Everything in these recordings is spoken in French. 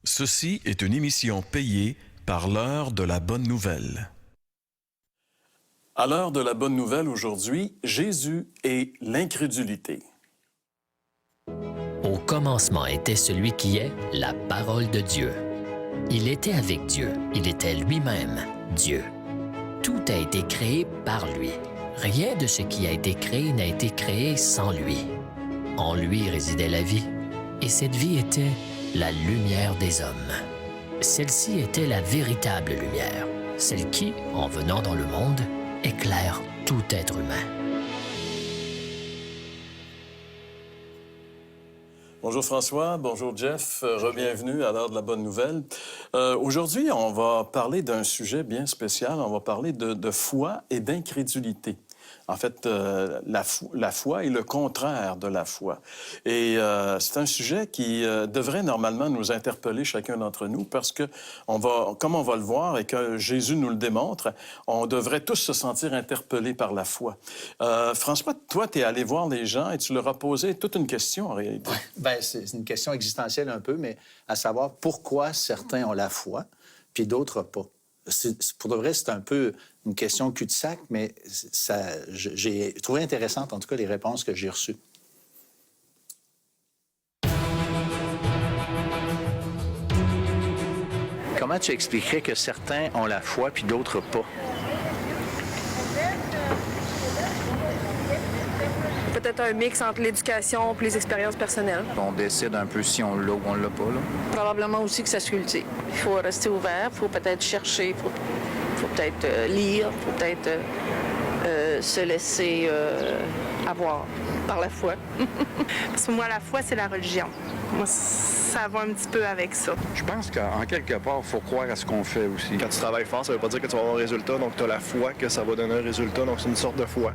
Ceci est une émission payée par l'heure de la bonne nouvelle. À l'heure de la bonne nouvelle aujourd'hui, Jésus et l'incrédulité. Au commencement était celui qui est la parole de Dieu. Il était avec Dieu, il était lui-même Dieu. Tout a été créé par lui. Rien de ce qui a été créé n'a été créé sans lui. En lui résidait la vie, et cette vie était la lumière des hommes. Celle-ci était la véritable lumière, celle qui, en venant dans le monde, éclaire tout être humain. Bonjour François, bonjour Jeff, re-bienvenue à l'heure de la bonne nouvelle. Aujourd'hui, on va parler d'un sujet bien spécial, on va parler de foi et d'incrédulité. En fait, la foi est le contraire de la foi. Et c'est un sujet qui devrait normalement nous interpeller chacun d'entre nous parce que, comme on va le voir et que Jésus nous le démontre, on devrait tous se sentir interpellés par la foi. François, toi, tu es allé voir les gens et tu leur as posé toute une question en réalité. Oui, bien, c'est une question existentielle un peu, mais à savoir pourquoi certains ont la foi puis d'autres pas. Pour de vrai, c'est un peu une question cul-de-sac, mais j'ai trouvé intéressante, en tout cas, les réponses que j'ai reçues. Comment tu expliquerais que certains ont la foi puis d'autres pas? Peut-être un mix entre l'éducation et les expériences personnelles. On décide un peu si on l'a ou on l'a pas, là. Probablement aussi que ça se cultive. Il faut rester ouvert, il faut peut-être chercher, il faut peut-être lire, il faut peut-être se laisser avoir par la foi. Parce que moi, la foi, c'est la religion. Moi, ça va un petit peu avec ça. Je pense qu'en quelque part, il faut croire à ce qu'on fait aussi. Quand tu travailles fort, ça veut pas dire que tu vas avoir un résultat, donc tu as la foi que ça va donner un résultat, donc c'est une sorte de foi.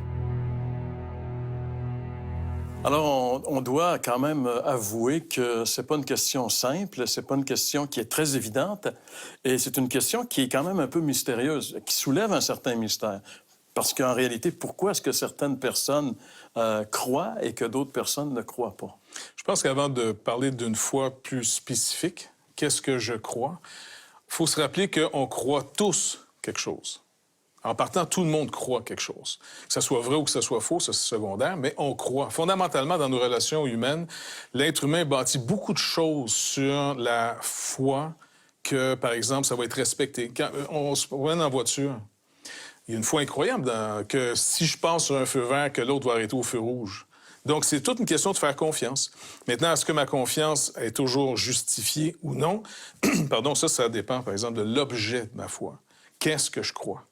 Alors, on doit quand même avouer que c'est pas une question simple, c'est pas une question qui est très évidente, et c'est une question qui est quand même un peu mystérieuse, qui soulève un certain mystère. Parce qu'en réalité, pourquoi est-ce que certaines personnes croient et que d'autres personnes ne croient pas? Je pense qu'avant de parler d'une foi plus spécifique, qu'est-ce que je crois? Il faut se rappeler qu'on croit tous quelque chose. En partant, tout le monde croit quelque chose. Que ce soit vrai ou que ce soit faux, ça c'est secondaire, mais on croit. Fondamentalement, dans nos relations humaines, l'être humain bâtit beaucoup de choses sur la foi que, par exemple, ça va être respecté. Quand on se promène en voiture, il y a une foi incroyable que si je passe sur un feu vert, que l'autre va arrêter au feu rouge. Donc, c'est toute une question de faire confiance. Maintenant, est-ce que ma confiance est toujours justifiée ou non? Pardon, ça dépend, par exemple, de l'objet de ma foi. Qu'est-ce que je crois?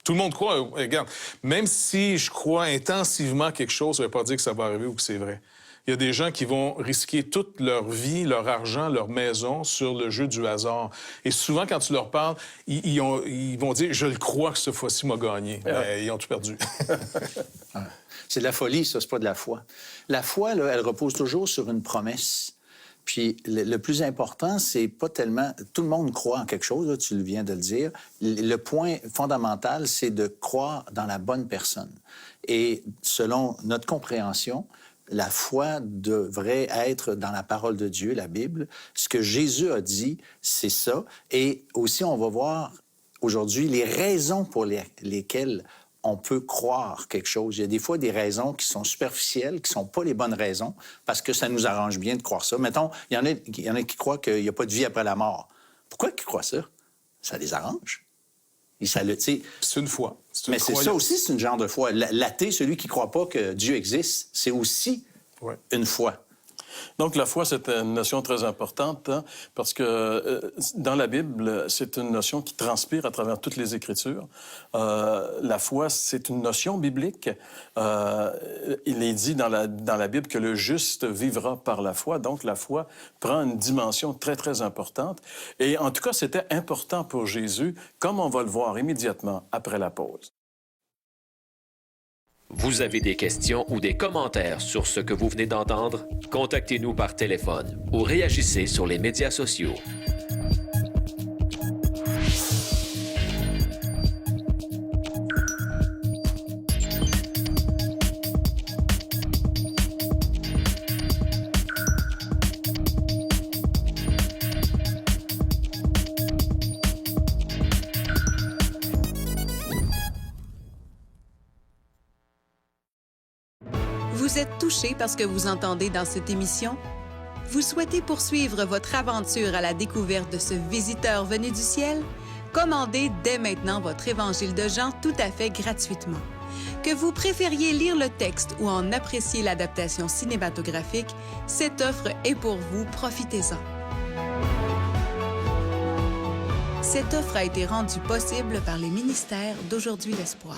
Tout le monde croit, regarde, même si je crois intensivement quelque chose, ça ne veut pas dire que ça va arriver ou que c'est vrai. Il y a des gens qui vont risquer toute leur vie, leur argent, leur maison sur le jeu du hasard. Et souvent, quand tu leur parles, ils vont dire « Je le crois que cette fois-ci m'a gagné. » Mais ils ont tout perdu. C'est de la folie, ça, c'est pas de la foi. La foi, là, elle repose toujours sur une promesse. Puis le plus important, c'est pas tellement... Tout le monde croit en quelque chose, là, tu viens de le dire. Le point fondamental, c'est de croire dans la bonne personne. Et selon notre compréhension, la foi devrait être dans la parole de Dieu, la Bible. Ce que Jésus a dit, c'est ça. Et aussi, on va voir aujourd'hui les raisons pour lesquelles on peut croire quelque chose. Il y a des fois des raisons qui sont superficielles, qui ne sont pas les bonnes raisons, parce que ça nous arrange bien de croire ça. Mettons, il y en a qui croient qu'il n'y a pas de vie après la mort. Pourquoi ils croient ça? Ça les arrange. C'est une foi. Mais c'est ça aussi, c'est une genre de foi. L'athée, celui qui ne croit pas que Dieu existe, c'est aussi une foi. Donc, la foi, c'est une notion très importante, hein, parce que dans la Bible, c'est une notion qui transpire à travers toutes les Écritures. La foi, c'est une notion biblique. Il est dit dans la Bible que le juste vivra par la foi. Donc, la foi prend une dimension très, très importante. Et en tout cas, c'était important pour Jésus, comme on va le voir immédiatement après la pause. Vous avez des questions ou des commentaires sur ce que vous venez d'entendre? Contactez-nous par téléphone ou réagissez sur les médias sociaux. Vous êtes touché par ce que vous entendez dans cette émission? Vous souhaitez poursuivre votre aventure à la découverte de ce visiteur venu du ciel? Commandez dès maintenant votre Évangile de Jean tout à fait gratuitement. Que vous préfériez lire le texte ou en apprécier l'adaptation cinématographique, cette offre est pour vous, profitez-en. Cette offre a été rendue possible par les ministères d'Aujourd'hui l'Espoir.